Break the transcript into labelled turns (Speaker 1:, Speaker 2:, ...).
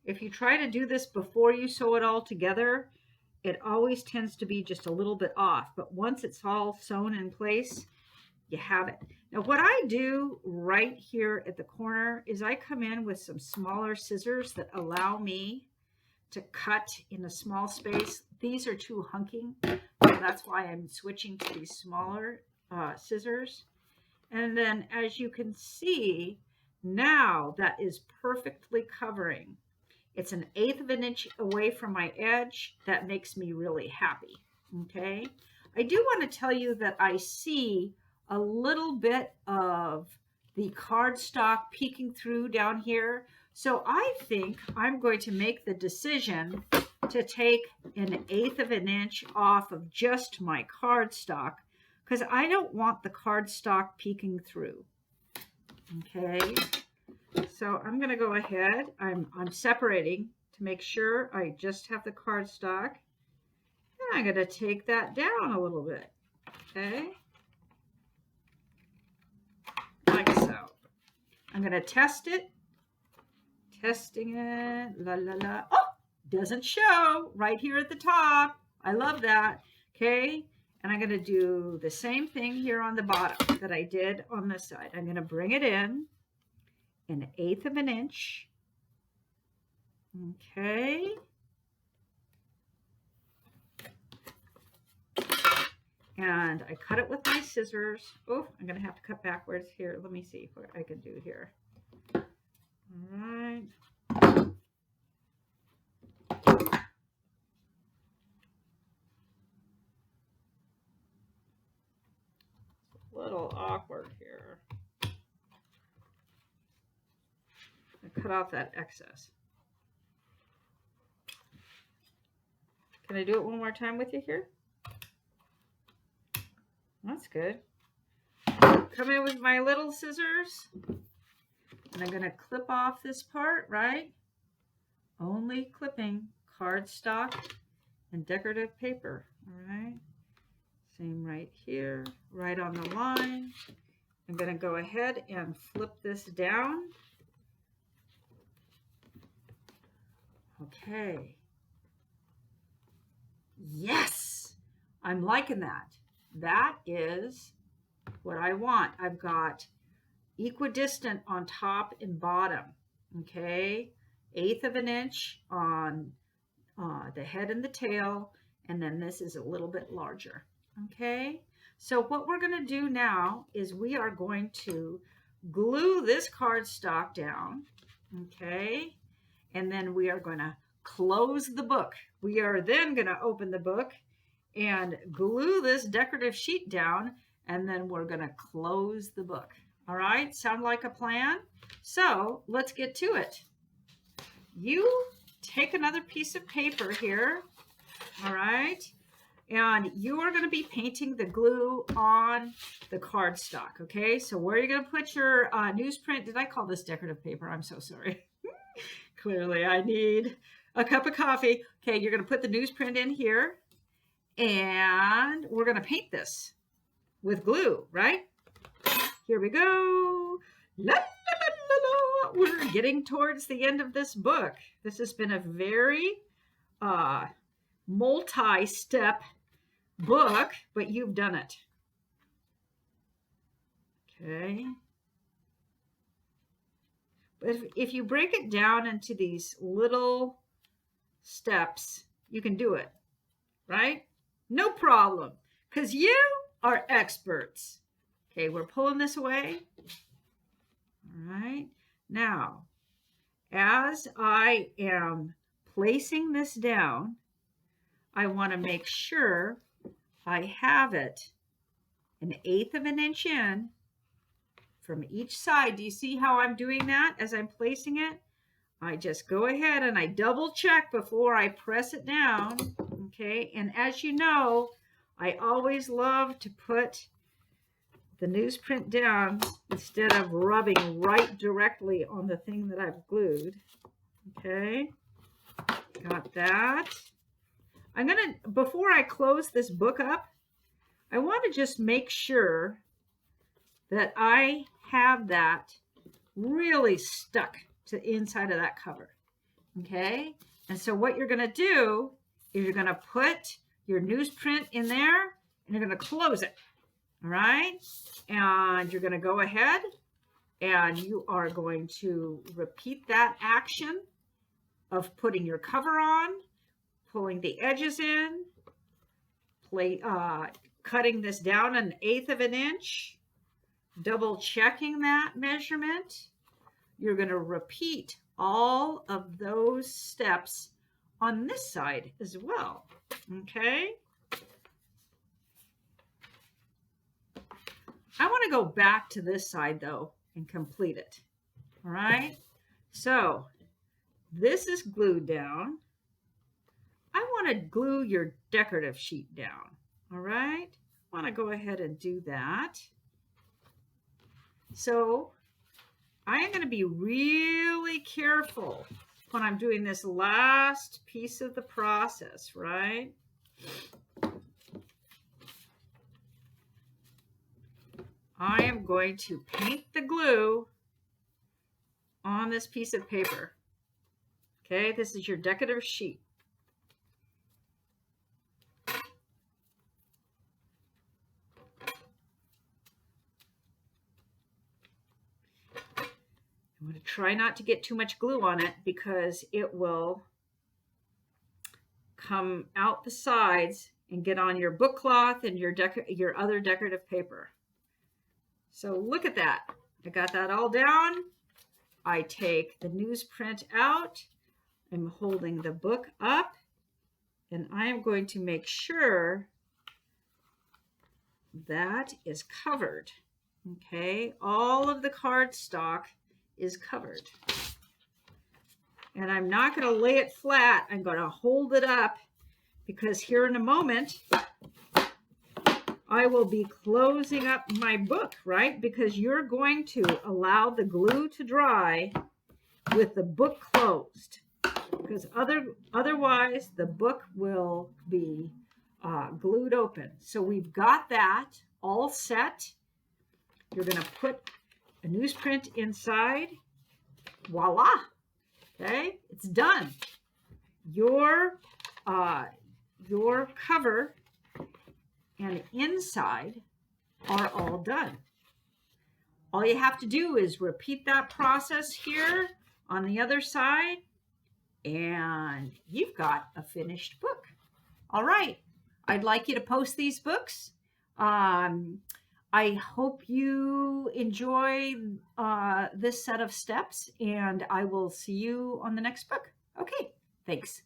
Speaker 1: If you try to do this before you sew it all together, it always tends to be just a little bit off. But once it's all sewn in place, you have it. Now, what I do right here at the corner is I come in with some smaller scissors that allow me to cut in a small space. These are too hunking, so that's why I'm switching to these smaller scissors. And then as you can see, now that is perfectly covering. It's an 1/8 of an inch away from my edge. That makes me really happy. Okay. I do want to tell you that I see a little bit of the cardstock peeking through down here. So I think I'm going to make the decision to take an 1/8 of an inch off of just my cardstock because I don't want the cardstock peeking through. Okay, so I'm going to go ahead. I'm separating to make sure I just have the cardstock. And I'm going to take that down a little bit. Okay, like so. I'm going to test it. Testing it. La la la. Oh, doesn't show right here at the top. I love that. Okay. And I'm going to do the same thing here on the bottom that I did on this side. I'm going to bring it in an 1/8 of an inch. Okay. And I cut it with my scissors. Oh, I'm going to have to cut backwards here. Let me see what I can do here. All right. A little awkward here. I cut off that excess. Can I do it one more time with you here? That's good. Come in with my little scissors. And I'm going to clip off this part, right? Only clipping cardstock and decorative paper, all right? Same right here, right on the line. I'm going to go ahead and flip this down. Okay. Yes, I'm liking that. That is what I want. I've got equidistant on top and bottom. Okay, 1/8 of an inch on the head and the tail, and then this is a little bit larger. Okay, so what we're going to do now is we are going to glue this cardstock down. Okay, and then we are going to close the book. We are then going to open the book and glue this decorative sheet down, and then we're going to close the book. All right, sound like a plan? So let's get to it. You take another piece of paper here, all right, and you are going to be painting the glue on the cardstock, okay? So where are you going to put your newsprint? Did I call this decorative paper? I'm so sorry. Clearly, I need a cup of coffee. Okay, you're going to put the newsprint in here, and we're going to paint this with glue, right? Here we go. La, la, la, la, la. We're getting towards the end of this book. This has been a very multi-step book, but you've done it. Okay. But if you break it down into these little steps, you can do it, right? No problem, because you are experts. Okay, we're pulling this away. All right. Now, as I am placing this down, I want to make sure I have it an 1/8 of an inch in from each side. Do you see how I'm doing that as I'm placing it? I just go ahead and I double check before I press it down. Okay, and as you know, I always love to put the newsprint down instead of rubbing right directly on the thing that I've glued. Okay, got that. I'm gonna, before I close this book up, I want to just make sure that I have that really stuck to the inside of that cover. Okay, and so what you're going to do is you're going to put your newsprint in there and you're going to close it. All right, and you're going to go ahead and you are going to repeat that action of putting your cover on, pulling the edges in, cutting this down 1/8 of an inch, double checking that measurement. You're going to repeat all of those steps on this side as well. Okay. I want to go back to this side though and complete it. All right. So this is glued down. I want to glue your decorative sheet down. All right. I want to go ahead and do that. So I am going to be really careful when I'm doing this last piece of the process, right? I am going to paint the glue on this piece of paper. Okay, this is your decorative sheet. I'm going to try not to get too much glue on it because it will come out the sides and get on your book cloth and your other decorative paper. So look at that. I got that all down. I take the newsprint out. I'm holding the book up and I am going to make sure that is covered. Okay, all of the cardstock is covered. And I'm not going to lay it flat. I'm going to hold it up because here in a moment, I will be closing up my book, right? Because you're going to allow the glue to dry with the book closed. Because otherwise, the book will be glued open. So we've got that all set. You're going to put a newsprint inside. Voila. Okay, it's done. Your cover and inside are all done. All you have to do is repeat that process here on the other side, and you've got a finished book. All right, I'd like you to post these books. I hope you enjoy this set of steps, and I will see you on the next book. Okay, thanks.